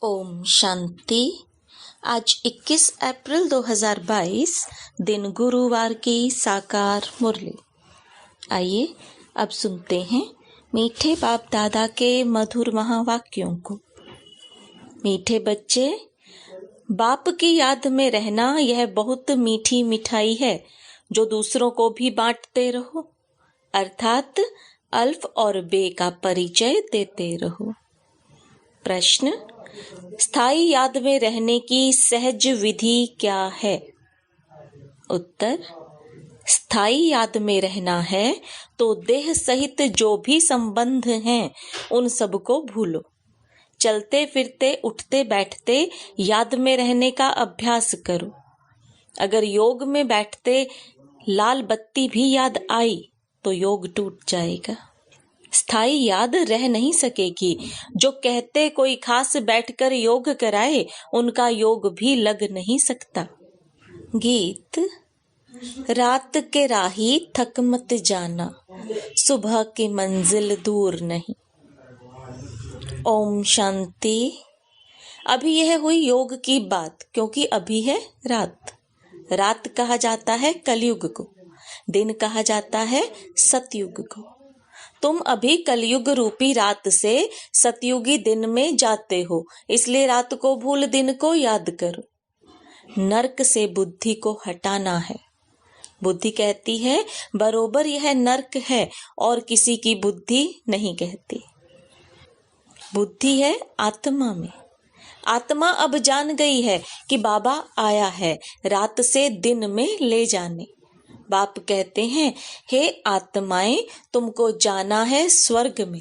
ओम शांति। आज 21 अप्रैल 2022 दिन गुरुवार की साकार मुरली। आइए अब सुनते हैं मीठे बाप दादा के मधुर महावाक्यों को। मीठे बच्चे, बाप की याद में रहना यह बहुत मीठी मिठाई है जो दूसरों को भी बांटते रहो, अर्थात अल्फ और बे का परिचय देते रहो। प्रश्न: स्थायी याद में रहने की सहज विधि क्या है? उत्तर: स्थायी याद में रहना है तो देह सहित जो भी संबंध हैं उन सबको भूलो। चलते फिरते उठते बैठते याद में रहने का अभ्यास करो। अगर योग में बैठते लाल बत्ती भी याद आई तो योग टूट जाएगा। स्थायी याद रह नहीं सकेगी। जो कहते कोई खास बैठकर योग कराए उनका योग भी लग नहीं सकता। गीत: रात के राही थक मत जाना, सुबह की मंजिल दूर नहीं। ओम शांति। अभी यह हुई योग की बात, क्योंकि अभी है रात। रात कहा जाता है कलयुग को, दिन कहा जाता है सतयुग को। तुम अभी कलयुग रूपी रात से सतयुगी दिन में जाते हो, इसलिए रात को भूल दिन को याद करो। नरक से बुद्धि को हटाना है। बुद्धि कहती है बरोबर यह नरक है और किसी की बुद्धि नहीं कहती। बुद्धि है आत्मा में। आत्मा अब जान गई है कि बाबा आया है रात से दिन में ले जाने। बाप कहते हैं, हे आत्माएं, तुमको जाना है स्वर्ग में,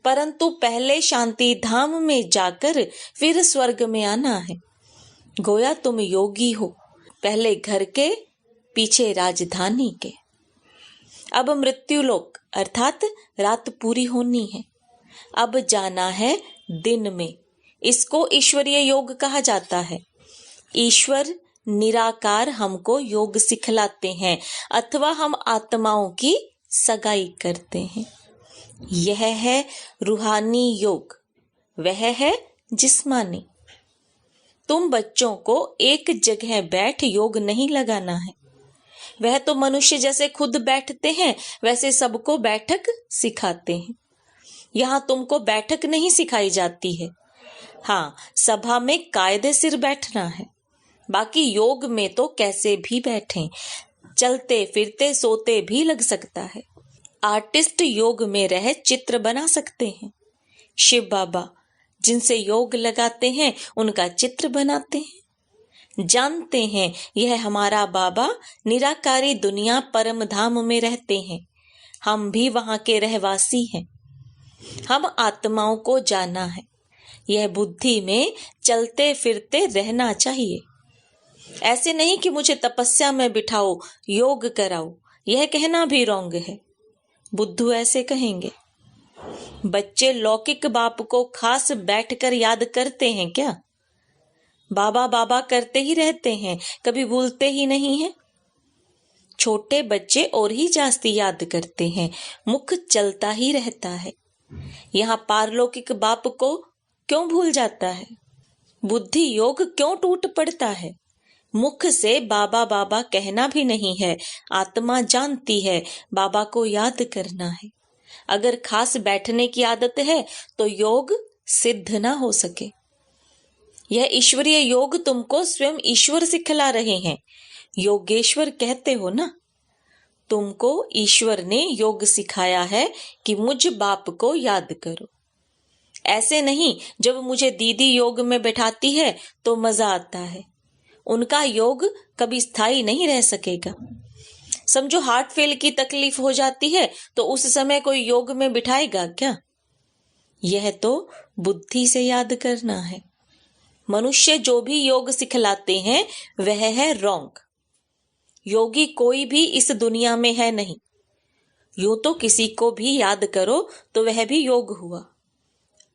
परंतु पहले शांति धाम में जाकर फिर स्वर्ग में आना है। गोया तुम योगी हो, पहले घर के पीछे राजधानी के। अब मृत्युलोक अर्थात रात पूरी होनी है। अब जाना है दिन में। इसको ईश्वरीय योग कहा जाता है। ईश्वर निराकार हमको योग सिखलाते हैं अथवा हम आत्माओं की सगाई करते हैं। यह है रूहानी योग, वह है जिस्मानी। तुम बच्चों को एक जगह बैठ योग नहीं लगाना है। वह तो मनुष्य जैसे खुद बैठते हैं वैसे सबको बैठक सिखाते हैं। यहाँ तुमको बैठक नहीं सिखाई जाती है। हाँ, सभा में कायदे सिर बैठना है। बाकी योग में तो कैसे भी बैठें, चलते फिरते सोते भी लग सकता है। आर्टिस्ट योग में रह चित्र बना सकते हैं। शिव बाबा जिनसे योग लगाते हैं उनका चित्र बनाते हैं। जानते हैं यह हमारा बाबा निराकारी दुनिया परम धाम में रहते हैं। हम भी वहां के रहवासी हैं। हम आत्माओं को जाना है। यह बुद्धि में चलते फिरते रहना चाहिए। ऐसे नहीं कि मुझे तपस्या में बिठाओ, योग कराओ, यह कहना भी रॉन्ग है। बुद्धू ऐसे कहेंगे। बच्चे लौकिक बाप को खास बैठकर याद करते हैं क्या? बाबा बाबा करते ही रहते हैं, कभी भूलते ही नहीं है। छोटे बच्चे और ही जास्ती याद करते हैं, मुख चलता ही रहता है। यहाँ पारलौकिक बाप को क्यों भूल जाता है? बुद्धि योग क्यों टूट पड़ता है? मुख से बाबा बाबा कहना भी नहीं है। आत्मा जानती है बाबा को याद करना है। अगर खास बैठने की आदत है तो योग सिद्ध ना हो सके। यह ईश्वरीय योग तुमको स्वयं ईश्वर सिखला रहे हैं। योगेश्वर कहते हो ना। तुमको ईश्वर ने योग सिखाया है कि मुझ बाप को याद करो। ऐसे नहीं जब मुझे दीदी योग में बैठाती है तो मजा आता है। उनका योग कभी स्थायी नहीं रह सकेगा। समझो हार्ट फेल की तकलीफ हो जाती है तो उस समय कोई योग में बिठाएगा क्या? यह तो बुद्धि से याद करना है। मनुष्य जो भी योग सिखलाते हैं वह है रॉन्ग। योगी कोई भी इस दुनिया में है नहीं। यूं तो किसी को भी याद करो तो वह भी योग हुआ।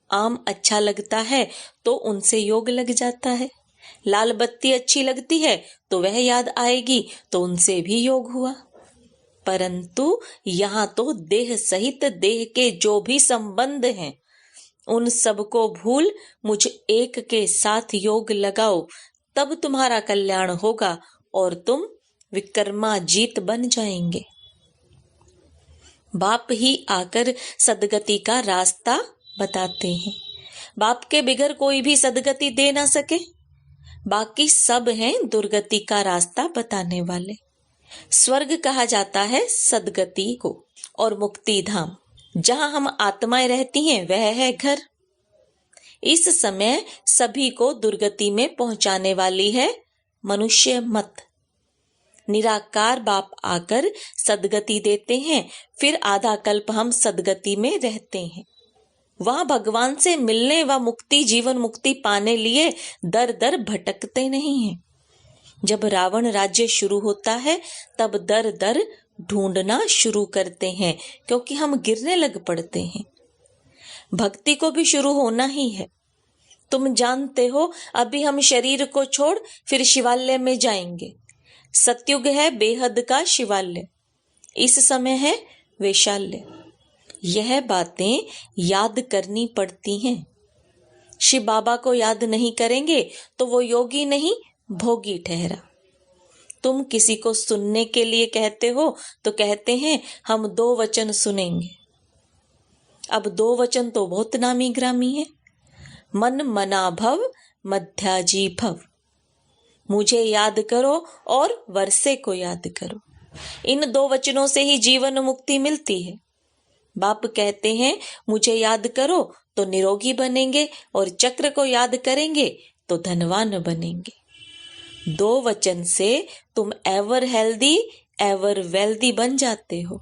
आम अच्छा लगता है तो उनसे योग लग जाता है। लाल बत्ती अच्छी लगती है तो वह याद आएगी तो उनसे भी योग हुआ। परंतु यहाँ तो देह सहित देह के जो भी संबंध हैं उन सबको भूल मुझ एक के साथ योग लगाओ, तब तुम्हारा कल्याण होगा और तुम विक्रमाजीत बन जाएंगे। बाप ही आकर सदगति का रास्ता बताते हैं। बाप के बिगर कोई भी सदगति दे ना सके, बाकी सब हैं दुर्गति का रास्ता बताने वाले। स्वर्ग कहा जाता है सदगति को, और मुक्ति धाम जहां हम आत्माएं रहती हैं वह है घर। इस समय सभी को दुर्गति में पहुंचाने वाली है मनुष्य मत। निराकार बाप आकर सदगति देते हैं, फिर आधा कल्प हम सदगति में रहते हैं। वहां भगवान से मिलने व मुक्ति जीवन मुक्ति पाने लिए दर दर भटकते नहीं हैं। जब रावण राज्य शुरू होता है तब दर दर ढूंढना शुरू करते हैं, क्योंकि हम गिरने लग पड़ते हैं। भक्ति को भी शुरू होना ही है। तुम जानते हो अभी हम शरीर को छोड़ फिर शिवालय में जाएंगे। सतयुग है बेहद का शिवालय, इस समय है वैशाल्य। यह बातें याद करनी पड़ती हैं। शिव बाबा को याद नहीं करेंगे तो वो योगी नहीं भोगी ठहरा। तुम किसी को सुनने के लिए कहते हो तो कहते हैं हम 2 वचन सुनेंगे। अब 2 वचन तो बहुत नामी ग्रामी है। मन मना भव मध्याजी भव। मुझे याद करो और वर्षे को याद करो। इन 2 वचनों से ही जीवन मुक्ति मिलती है। बाप कहते हैं मुझे याद करो तो निरोगी बनेंगे, और चक्र को याद करेंगे तो धनवान बनेंगे। 2 वचन से तुम एवर हेल्दी एवर वेल्दी बन जाते हो।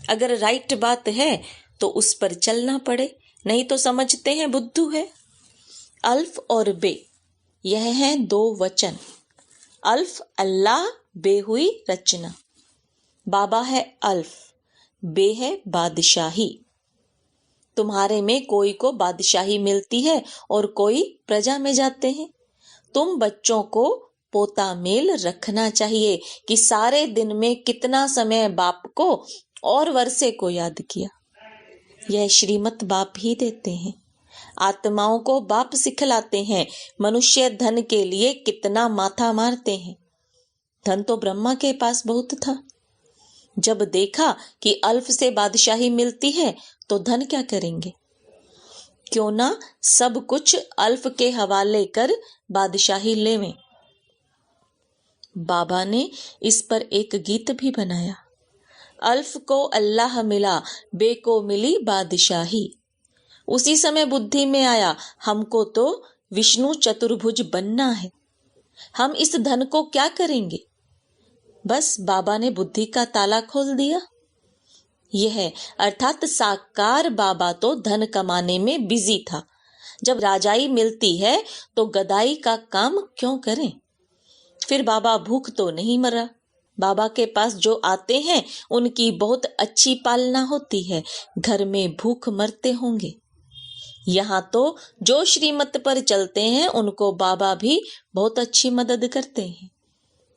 अगर राइट बात है तो उस पर चलना पड़े, नहीं तो समझते हैं बुद्धू है। अल्फ और बे, यह हैं 2 वचन। अल्फ अल्लाह, बे हुई रचना। बाबा है अल्फ, बे है बादशाही। तुम्हारे में कोई को बादशाही मिलती है और कोई प्रजा में जाते हैं। तुम बच्चों को पोता मेल रखना चाहिए कि सारे दिन में कितना समय बाप को और वर्षे को याद किया। यह श्रीमत बाप ही देते हैं। आत्माओं को बाप सिखलाते हैं। मनुष्य धन के लिए कितना माथा मारते हैं। धन तो ब्रह्मा के पास बहुत था। जब देखा कि अल्फ से बादशाही मिलती है तो धन क्या करेंगे? क्यों ना सब कुछ अल्फ के हवाले कर बादशाही लेवें। बाबा ने इस पर एक गीत भी बनाया। अल्फ को अल्लाह मिला, बे को मिली बादशाही। उसी समय बुद्धि में आया हमको तो विष्णु चतुर्भुज बनना है। हम इस धन को क्या करेंगे? बस बाबा ने बुद्धि का ताला खोल दिया। यह अर्थात साकार बाबा तो धन कमाने में बिजी था। जब राजाई मिलती है तो गदाई का काम क्यों करें? फिर बाबा भूख तो नहीं मरा। बाबा के पास जो आते हैं उनकी बहुत अच्छी पालना होती है। घर में भूख मरते होंगे। यहाँ तो जो श्रीमत पर चलते हैं उनको बाबा भी बहुत अच्छी मदद करते हैं।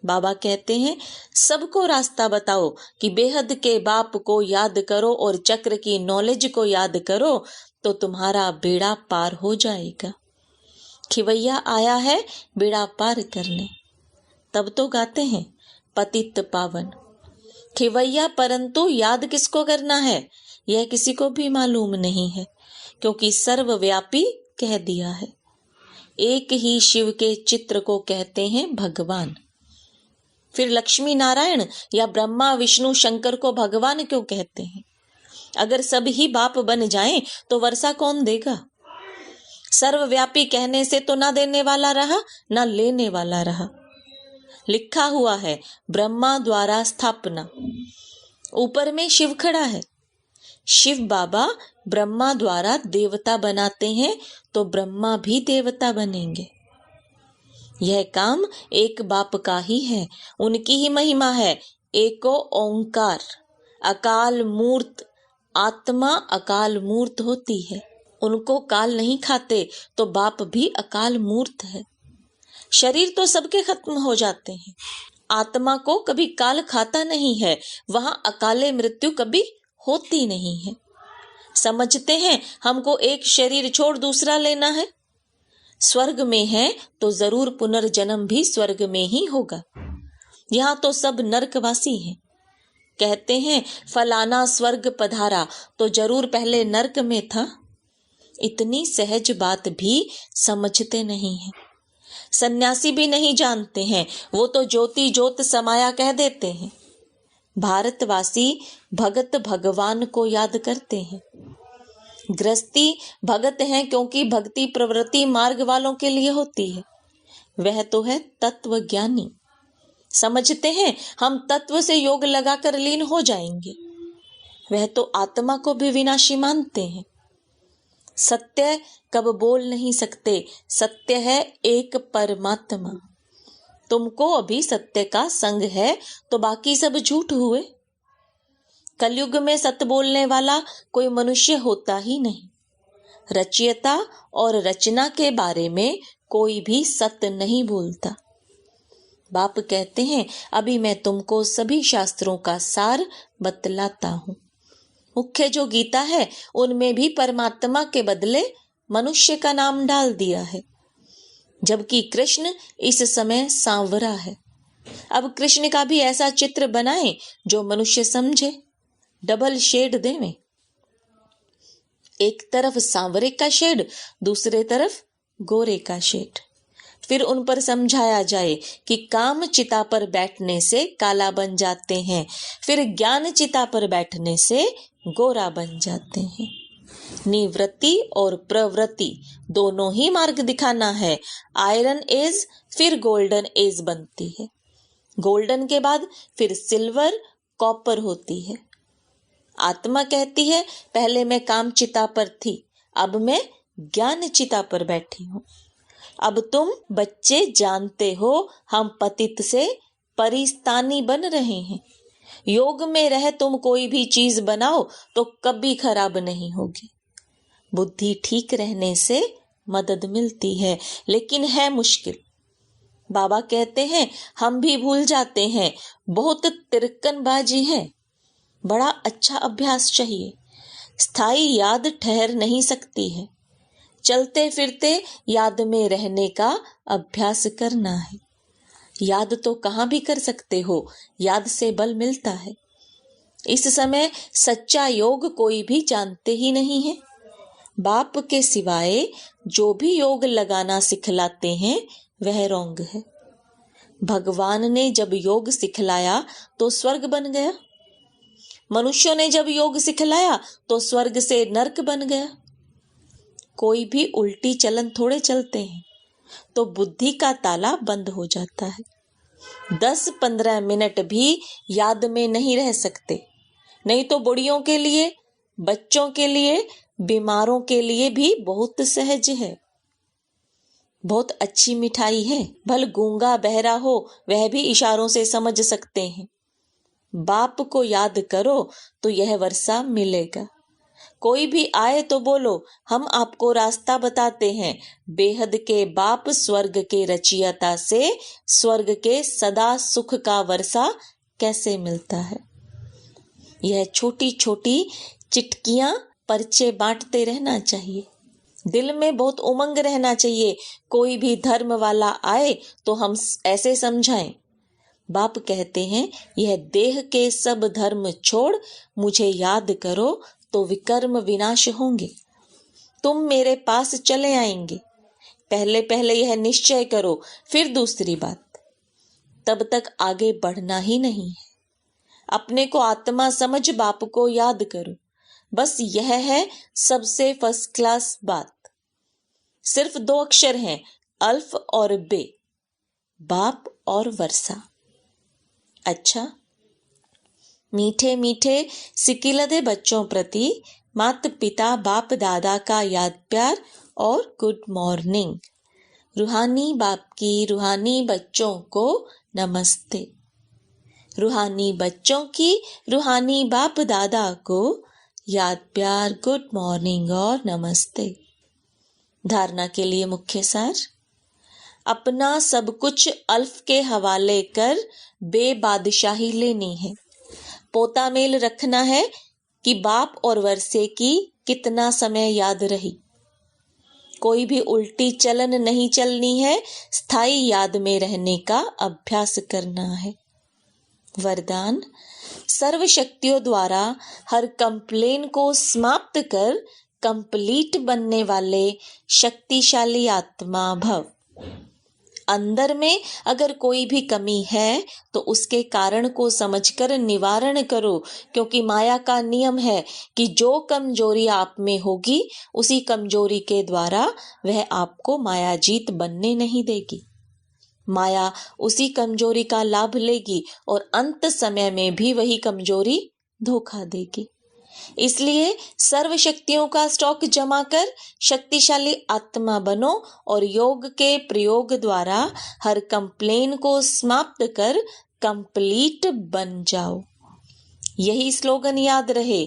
बाबा कहते हैं सबको रास्ता बताओ कि बेहद के बाप को याद करो और चक्र की नॉलेज को याद करो तो तुम्हारा बेड़ा पार हो जाएगा। खिवैया आया है बेड़ा पार करने। तब तो गाते हैं पतित पावन खिवैया, परंतु याद किसको करना है यह किसी को भी मालूम नहीं है, क्योंकि सर्वव्यापी कह दिया है। एक ही शिव के चित्र को कहते हैं भगवान। फिर लक्ष्मी नारायण या ब्रह्मा विष्णु शंकर को भगवान क्यों कहते हैं? अगर सब ही बाप बन जाएं तो वर्षा कौन देगा? सर्वव्यापी कहने से तो ना देने वाला रहा ना लेने वाला रहा। लिखा हुआ है ब्रह्मा द्वारा स्थापना, ऊपर में शिव खड़ा है। शिव बाबा ब्रह्मा द्वारा देवता बनाते हैं तो ब्रह्मा भी देवता बनेंगे। यह काम एक बाप का ही है, उनकी ही महिमा है। एको ओंकार अकाल मूर्त, आत्मा अकाल मूर्त होती है। उनको काल नहीं खाते तो बाप भी अकाल मूर्त है। शरीर तो सबके खत्म हो जाते हैं, आत्मा को कभी काल खाता नहीं है। वहां अकाले मृत्यु कभी होती नहीं है। समझते हैं हमको एक शरीर छोड़ दूसरा लेना है। स्वर्ग में है तो जरूर पुनर्जन्म भी स्वर्ग में ही होगा। यहाँ तो सब नरकवासी हैं। कहते हैं फलाना स्वर्ग पधारा तो जरूर पहले नरक में था। इतनी सहज बात भी समझते नहीं है। सन्यासी भी नहीं जानते हैं, वो तो ज्योति ज्योत समाया कह देते हैं। भारतवासी भगत भगवान को याद करते हैं। गृहस्थी भगत हैं क्योंकि भक्ति प्रवृत्ति मार्ग वालों के लिए होती है। वह तो है तत्व ज्ञानी। समझते हैं हम तत्व से योग लगाकर लीन हो जाएंगे। वह तो आत्मा को भी विनाशी मानते हैं। सत्य कब बोल नहीं सकते, सत्य है एक परमात्मा। तुमको अभी सत्य का संग है तो बाकी सब झूठ हुए। कलयुग में सत्य बोलने वाला कोई मनुष्य होता ही नहीं। रचयिता और रचना के बारे में कोई भी सत्य नहीं बोलता। बाप कहते हैं अभी मैं तुमको सभी शास्त्रों का सार बतलाता हूँ। मुख्य जो गीता है उनमें भी परमात्मा के बदले मनुष्य का नाम डाल दिया है, जबकि कृष्ण इस समय सांवरा है। अब कृष्ण का भी ऐसा चित्र बनाएं जो मनुष्य समझे, डबल शेड देवें। एक तरफ सांवरे का शेड, दूसरे तरफ गोरे का शेड। फिर उन पर समझाया जाए कि काम चिता पर बैठने से काला बन जाते हैं, फिर ज्ञान चिता पर बैठने से गोरा बन जाते हैं। निवृत्ति और प्रवृत्ति दोनों ही मार्ग दिखाना है। आयरन एज फिर गोल्डन एज बनती है। गोल्डन के बाद फिर सिल्वर कॉपर होती है। आत्मा कहती है पहले मैं काम चिता पर थी, अब मैं ज्ञान चिता पर बैठी हूँ। अब तुम बच्चे जानते हो हम पतित से परिस्तानी बन रहे हैं। योग में रह तुम कोई भी चीज बनाओ तो कभी खराब नहीं होगी। बुद्धि ठीक रहने से मदद मिलती है, लेकिन है मुश्किल। बाबा कहते हैं हम भी भूल जाते हैं, बहुत तिरकनबाजी है। बड़ा अच्छा अभ्यास चाहिए। स्थायी याद ठहर नहीं सकती है। चलते फिरते याद में रहने का अभ्यास करना है। याद तो कहाँ भी कर सकते हो, याद से बल मिलता है। इस समय सच्चा योग कोई भी जानते ही नहीं है। बाप के सिवाय जो भी योग लगाना सिखलाते हैं वह रोंग है। भगवान ने जब योग सिखलाया तो स्वर्ग बन गया। मनुष्यों ने जब योग सिखलाया तो स्वर्ग से नरक बन गया। कोई भी उल्टी चलन थोड़े चलते हैं, तो बुद्धि का ताला बंद हो जाता है। 10-15 मिनट भी याद में नहीं रह सकते। नहीं तो बुढ़ियों के लिए, बच्चों के लिए, बीमारों के लिए भी बहुत सहज है। बहुत अच्छी मिठाई है। भल गूंगा बहरा हो वह भी इशारों से समझ सकते हैं। बाप को याद करो तो यह वर्षा मिलेगा। कोई भी आए तो बोलो हम आपको रास्ता बताते हैं। बेहद के बाप स्वर्ग के रचयिता से स्वर्ग के सदा सुख का वर्षा कैसे मिलता है। यह छोटी छोटी चिटकियां पर्चे बांटते रहना चाहिए। दिल में बहुत उमंग रहना चाहिए। कोई भी धर्म वाला आए तो हम ऐसे समझाएं। बाप कहते हैं यह देह के सब धर्म छोड़ मुझे याद करो तो विकर्म विनाश होंगे। तुम मेरे पास चले आएंगे। पहले पहले यह निश्चय करो, फिर दूसरी बात। तब तक आगे बढ़ना ही नहीं है। अपने को आत्मा समझ बाप को याद करो। बस यह है सबसे फर्स्ट क्लास बात। सिर्फ 2 अक्षर हैं, अल्फ और बे, बाप और वर्षा। अच्छा, मीठे मीठे सिकिलदे बच्चों प्रति माता पिता बाप दादा का याद प्यार और गुड मॉर्निंग। रूहानी बाप की रूहानी बच्चों को नमस्ते। रूहानी बच्चों की रूहानी बाप दादा को याद प्यार गुड मॉर्निंग और नमस्ते। धारणा के लिए मुख्य सार। अपना सब कुछ अल्फ के हवाले कर बेबादशाही लेनी है। पोता मेल रखना है कि बाप और वर्षे की कितना समय याद रही। कोई भी उल्टी चलन नहीं चलनी है, स्थायी याद में रहने का अभ्यास करना है। वरदान, सर्व शक्तियों द्वारा हर कंप्लेन को समाप्त कर कंप्लीट बनने वाले शक्तिशाली आत्मा भव। अंदर में अगर कोई भी कमी है तो उसके कारण को समझकर निवारण करो, क्योंकि माया का नियम है कि जो कमजोरी आप में होगी उसी कमजोरी के द्वारा वह आपको मायाजीत बनने नहीं देगी। माया उसी कमजोरी का लाभ लेगी और अंत समय में भी वही कमजोरी धोखा देगी। इसलिए सर्व शक्तियों का स्टॉक जमा कर शक्तिशाली आत्मा बनो और योग के प्रयोग द्वारा हर कंप्लेन को समाप्त कर कंप्लीट बन जाओ। यही स्लोगन याद रहे,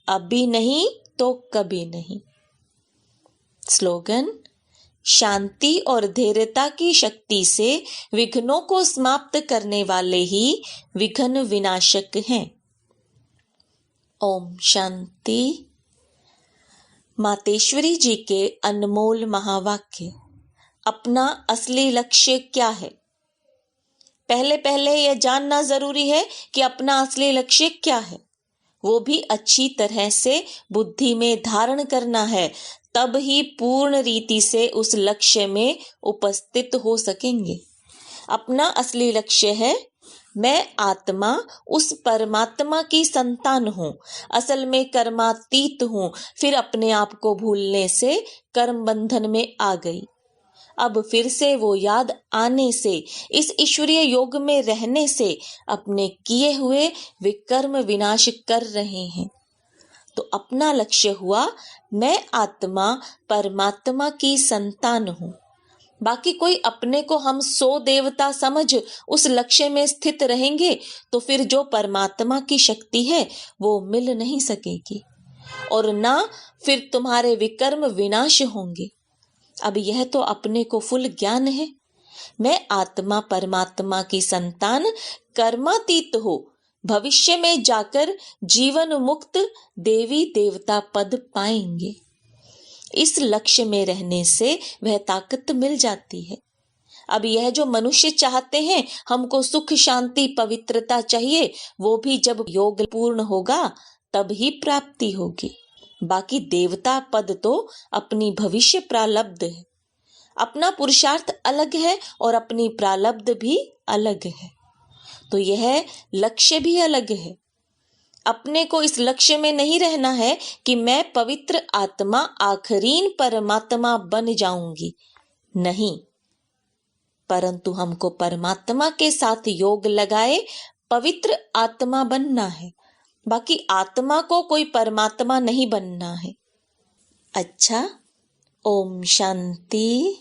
अभी नहीं तो कभी नहीं। स्लोगन, शांति और धैर्यता की शक्ति से विघ्नों को समाप्त करने वाले ही विघ्न विनाशक हैं। ओम शांति। मातेश्वरी जी के अनमोल महावाक्य। अपना असली लक्ष्य क्या है? पहले यह जानना जरूरी है कि अपना असली लक्ष्य क्या है। वो भी अच्छी तरह से बुद्धि में धारण करना है, तब ही पूर्ण रीति से उस लक्ष्य में उपस्थित हो सकेंगे। अपना असली लक्ष्य है, मैं आत्मा उस परमात्मा की संतान हूँ, असल में कर्मातीत हूँ, फिर अपने आप को भूलने से कर्म बंधन में आ गई। अब फिर से वो याद आने से, इस ईश्वरीय योग में रहने से अपने किए हुए विकर्म विनाश कर रहे हैं। तो अपना लक्ष्य हुआ, मैं आत्मा परमात्मा की संतान हूँ। बाकी कोई अपने को हम 100 देवता समझ उस लक्ष्य में स्थित रहेंगे तो फिर जो परमात्मा की शक्ति है वो मिल नहीं सकेगी और ना फिर तुम्हारे विकर्म विनाश होंगे। अब यह तो अपने को फुल ज्ञान है, मैं आत्मा परमात्मा की संतान कर्मातीत हो, भविष्य में जाकर जीवन मुक्त देवी देवता पद पाएंगे। इस लक्ष्य में रहने से वह ताकत मिल जाती है। अब यह जो मनुष्य चाहते हैं, हमको सुख शांति पवित्रता चाहिए, वो भी जब योग पूर्ण होगा तब ही प्राप्ति होगी। बाकी देवता पद तो अपनी भविष्य प्रारब्ध है, अपना पुरुषार्थ अलग है और अपनी प्रारब्ध भी अलग है, तो यह लक्ष्य भी अलग है। अपने को इस लक्ष्य में नहीं रहना है कि मैं पवित्र आत्मा आखरीन परमात्मा बन जाऊंगी, नहीं, परंतु हमको परमात्मा के साथ योग लगाए पवित्र आत्मा बनना है। बाकी आत्मा को कोई परमात्मा नहीं बनना है। अच्छा, ओम शांति।